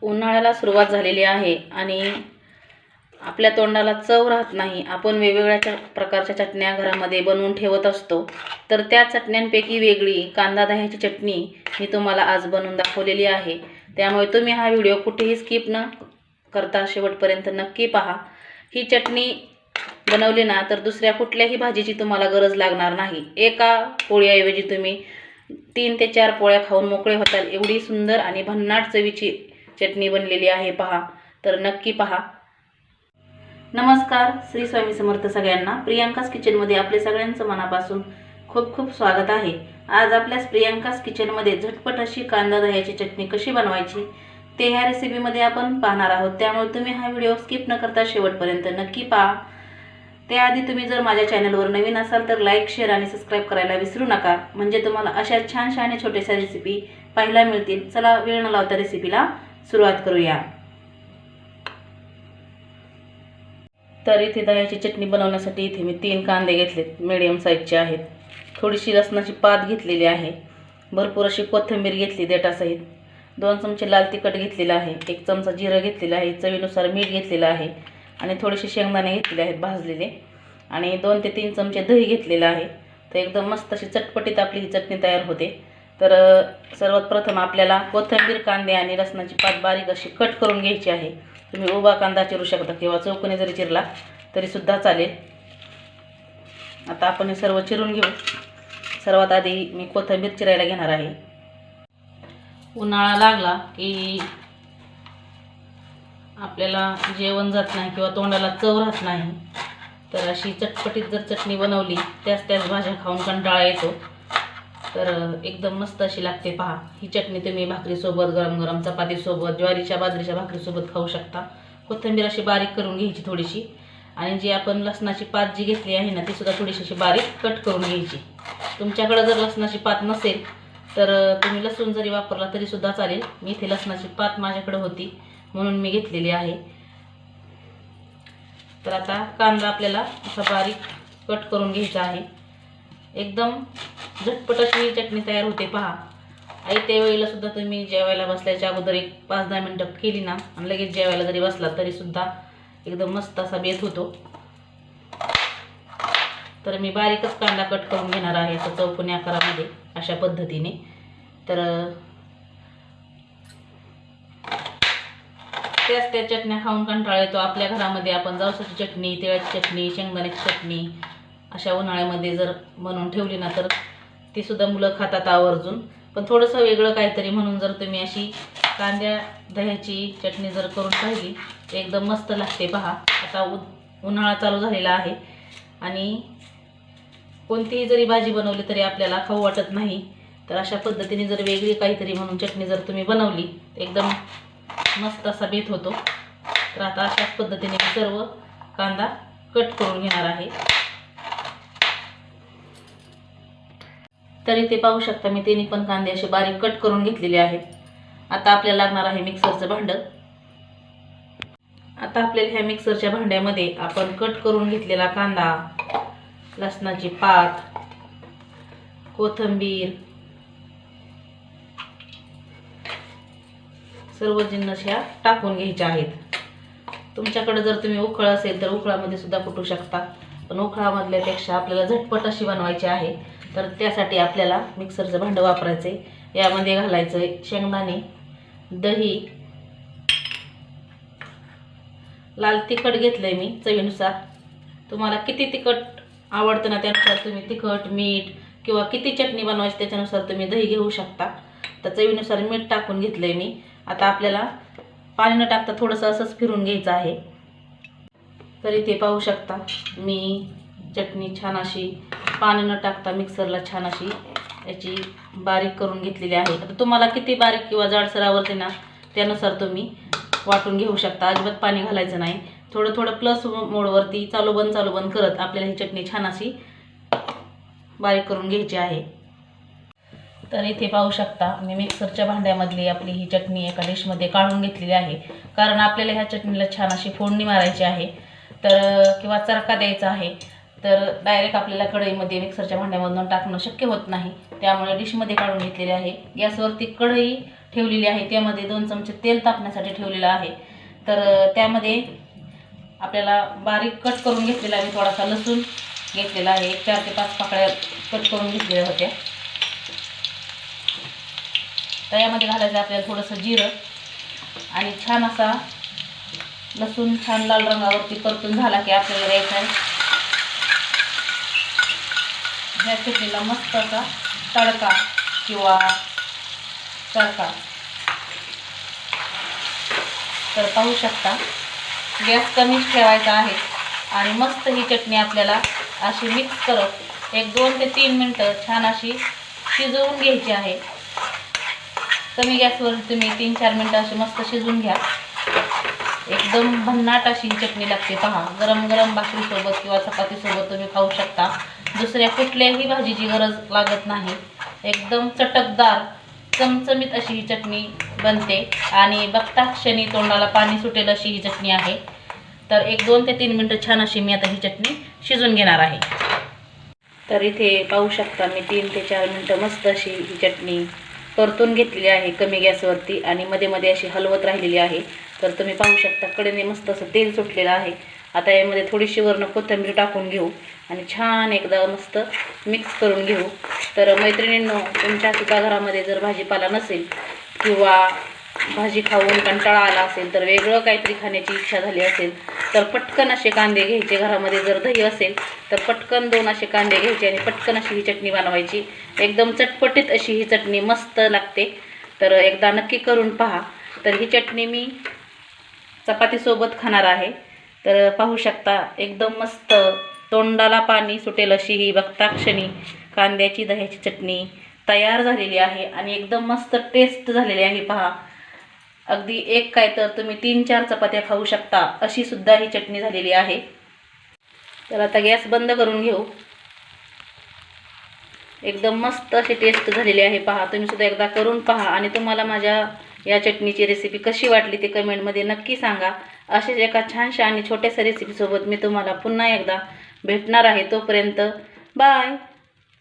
उन्हाळ्याला सुरुवात झालेली आहे आणि आपल्या तोंडाला चव राहत नाही। आपण वेगवेगळ्या प्रकारच्या चटण्या घरामध्ये बनवून ठेवत असतो, तर त्या चटण्यांपैकी वेगळी कांदा दह्याची चटणी मी तुम्हाला आज बनवून दाखवलेली आहे। त्यामुळे तुम्ही हा व्हिडिओ कुठेही स्किप न करता शेवटपर्यंत नक्की पहा। ही चटणी बनवली ना तर दुसऱ्या कुठल्याही भाजीची तुम्हाला गरज लागणार नाही। एका पोळीऐवजी तुम्ही 3 ते 4 पोळ्या खाऊन मोकळे होताल, एवढी सुंदर आणि भन्नाट चवीची चटणी बनलेली आहे। पहा, तर नक्की पहा। नमस्कार, श्री स्वामी समर्थ सगळ्यांना। प्रियांकास किचनमध्ये आपले सगळ्यांचं मनापासून खूप खूप स्वागत आहे। आज आपल्या प्रियांकास किचनमध्ये झटपट अशी कांदा दह्याची चटणी कशी बनवायची ते ह्या रेसिपीमध्ये आपण पाहणार आहोत। त्यामुळे तुम्ही हा व्हिडिओ स्किप न करता शेवटपर्यंत नक्की पहा। त्याआधी तुम्ही जर माझ्या चॅनलवर नवीन असाल तर लाईक, शेअर आणि सबस्क्राइब करायला विसरू नका, म्हणजे तुम्हाला अशा छान छान छोट्याशा रेसिपी पाहायला मिळतील। चला वेळ न लावता रेसिपीला सुरुवात करूया। तर इथे दह्याची चटणी बनवण्यासाठी इथे मी 3 कांदे घेतलेत, मीडियम साईजचे आहेत। थोडीशी लसणाची पात घेतलेली आहे, भरपूर अशी कोथिंबीर घेतली देठासहित, 2 चमचे लाल तिखट घेतलेलं आहे, 1 चमचा जिरं घेतलेलं आहे, चवीनुसार मीठ घेतलेलं आहे आणि थोडेसे शेंगदाणे घेतलेले आहेत भाजलेले, आणि 2 ते 3 चमचे दही घेतलेलं आहे। तर एकदम मस्त अशी चटपटीत आपली ही चटणी तयार होते। तर सर्वात प्रथम आपल्याला कोथिंबीर, कांदे आणि लसणाची पात बारीक अशी कट करून घ्यायची आहे। तुम्ही उभा कांदा चिरू शकता किंवा चौकोनी जरी चिरला तरी सुद्धा चालेल। आता आपण हे सर्व चिरून घेऊ। सर्वात आधी मी कोथिंबीर चिरायला घेणार आहे। उन्हाळा लागला की आपल्याला जेवण जात नाही किंवा तोंडाला चव राहत नाही, तर अशी चटपटीत जर चटणी बनवली, त्याच भाज्या खाऊन कंटाळा येतो, तर एकदम मस्त अशी लागते। पहा, ही चटणी तुम्ही भाकरीसोबत, गरम गरम चपातीसोबत, ज्वारीच्या बाजरीच्या भाकरीसोबत खाऊ शकता। कोथिंबीर अशी बारीक करून घ्यायची थोडीशी, आणि जी आपण लसणाची पात जी घेतली आहे ना ती सुद्धा थोडीशी अशी बारीक कट करून घ्यायची। तुमच्याकडे जर लसणाची पात नसेल तर तुम्ही लसूण जरी वापरला तरी सुद्धा चालेल। मी इथे लसणाची पात माझ्याकडे होती म्हणून मी घेतलेली आहे। तर आता कांदा आपल्याला असा बारीक कट करून घ्यायचा आहे। एकदम झटपट अशी चटणी तयार होते। पहा, आई त्या वेळेला सुद्धा तुम्ही जेवायला बसल्याच्या अगोदर एक 5-10 मिनिटं केली ना आणि लगेच जेवायला जरी बसला तरी सुद्धा एकदम मस्त असा बेत होतो। तर मी बारीकच कांदा कट करून घेणार आहे, असं चौकोनी आकारामध्ये अशा पद्धतीने। तर त्या चटण्या खाऊन कंटाळा येतो। आपल्या घरामध्ये आपण जवसाची चटणी, तिळाची चटणी, शेंगदाण्याची चटणी अशा उन्हाळ्यामध्ये जर बनवून ठेवली ना तर ती सुद्धा मुलं खातात आवर्जून। पण थोडंसं वेगळं काहीतरी म्हणून जर तुम्ही अशी कांद्या दह्याची चटणी जर करून पाहिली तर एकदम मस्त लागते। पहा, आता उन्हाळा चालू झालेला आहे आणि कोणतीही जरी भाजी बनवली तरी आपल्याला खाऊ वाटत नाही, तर अशा पद्धतीने जर वेगळी काहीतरी म्हणून चटणी जर तुम्ही बनवली तर एकदम मस्त असा बेत होतो। तर आता अशाच पद्धतीने मी सर्व कांदा कट करून घेणार आहे। तर इथे पाहू शकता मी 3 पण कांदे असे बारीक कट करून घेतलेले आहेत। आता आपल्याला लागणार आहे मिक्सरचं भांडं। आता आपल्याला ह्या मिक्सरच्या भांड्यामध्ये आपण कट करून घेतलेला कांदा, लसणाची पात, कोथिंबीर, सर्व जिन्नस ह्या टाकून घ्यायच्या आहेत। तुमच्याकडे जर तुम्ही उकळ असेल तर उकळामध्ये सुद्धा कुटू शकता, पण उकळामधल्यापेक्षा आपल्याला झटपट अशी बनवायची आहे, तर त्यासाठी आपल्याला मिक्सरचं भांडं वापरायचं आहे। यामध्ये घालायचं आहे शेंगदाणे, दही, लाल तिखट घेतलंय मी चवीनुसार। तुम्हाला किती तिखट आवडतं ना त्यानुसार तुम्ही तिखट, मीठ किंवा किती चटणी बनवायची त्याच्यानुसार तुम्ही दही घेऊ शकता। तर चवीनुसार मीठ टाकून घेतलंय मी। आता आपल्याला पाणी न टाकता थोडंसं असंच फिरून घ्यायचं आहे। तर इथे पाहू शकता मी चटणी छान अशी पाणी न टाकता मिक्सरला छान अशी याची बारीक करून घेतलेली आहे। आता तुम्हाला किती बारीक किंवा जाडसर आवडते ना त्यानुसार तुम्ही वाटून घेऊ शकता। अजिबात पाणी घालायचं नाही। थोडं थोडं प्लस मोडवरती चालू बंद करत आपल्याला ही चटणी छान अशी बारीक करून घ्यायची आहे। तर इथे पाहू शकता मी मिक्सरच्या भांड्यामधली आपली ही चटणी एका डिशमध्ये काढून घेतलेली आहे, कारण आपल्याला ह्या चटणीला छान अशी फोडणी मारायची आहे, तर किंवा चरका द्यायचा आहे। तर डायरेक्ट आपल्याला कढईमध्ये मिक्सरच्या भांड्यामधून टाकणं शक्य होत नाही, त्यामुळे डिशमध्ये काढून घेतलेले आहे. गॅसवरती कढई ठेवलेली आहे, त्यामध्ये 2 चमचे तेल तापण्यासाठी ठेवलेलं आहे. तर त्यामध्ये आपल्याला बारीक कट करून घेतलेला आहे, थोडासा लसूण घेतलेला आहे, 4 ते 5 पाकळ्या कट करून घेतलेल्या होत्या. तर यामध्ये घालायचं आपल्याला थोडंसं जिरं आणि छान असा लसूण छान लाल रंगावरती परतून झाला की आपल्याला द्यायचा आहे ह्या चटणीला मस्त असा तडका किंवा तडका. तर पाहू शकता गॅस कमीच ठेवायचा आहे आणि मस्त ही चटणी आपल्याला अशी मिक्स करत 1-2 ते 3 मिनटं छान अशी शिजवून घ्यायची आहे. कमी गॅसवर तुम्ही 3-4 मिनटं अशी मस्त शिजवून घ्या. एकदम भन्नाट अशी ही चटणी लागते. पहा, गरम गरम भाकरीसोबत किंवा चपातीसोबत तुम्ही खाऊ शकता. दुसऱ्या कुठल्याही भाजीची गरज लागत नाही. एकदम चटकदार चमचमीत अशी ही चटणी बनते आणि बघता क्षणी तोंडाला पाणी सुटेल अशी ही चटणी आहे. तर 1-2 ते 3 मिनटं छान अशी मी आता ही चटणी शिजवून घेणार आहे. तर इथे पाहू शकता मी 3 ते 4 मिनटं मस्त अशी ही चटणी परतून घेतलेली आहे कमी गॅसवरती आणि मध्ये मध्ये अशी हलवत राहिलेली आहे. तर तुम्ही पाहू शकता कडेने मस्त असं तेल सुटलेलं आहे. आता यामध्ये थोडीशी वरून कोथिंबीर टाकून घेऊ आणि छान एकदा मस्त मिक्स करून घेऊ. तर मैत्रिणींनो, तुमच्यासुद्धा घरामध्ये जर भाजीपाला नसेल किंवा भाजी खाऊन कंटाळा आला असेल, तर वेगळं काहीतरी खाण्याची इच्छा झाली असेल, तर पटकन असे कांदे घ्यायचे. घरामध्ये जर दही असेल तर पटकन 2 असे कांदे घ्यायचे आणि पटकन अशी ही चटणी बनवायची. एकदम चटपटीत अशी ही चटणी मस्त लागते. तर एकदा नक्की करून पहा. तर ही चटणी मी चपातीसोबत खाणार आहे. तर पाहू शकता एकदम मस्त तोंडाला पाणी सुटेल अशी ही बघता क्षणी कांद्याची दह्याची चटणी तयार झालेली आहे आणि एकदम मस्त टेस्ट झालेली आहे. पहा, अगदी एक काय तर तुम्ही 3-4 चपात्या खाऊ शकता अशी सुद्धा ही चटणी झालेली आहे. तर आता गॅस बंद करून घेऊ. एकदम मस्त अशी टेस्ट झालेली आहे. पहा, तुम्ही सुद्धा एकदा करून पहा आणि तुम्हाला माझ्या या चटणीची रेसिपी कशी वाटली ते कमेंटमध्ये नक्की सांगा. असेच एका छानशा आणि छोट्याशा रेसिपीसोबत मी तुम्हाला पुन्हा एकदा भेटणार आहे. तोपर्यंत बाय.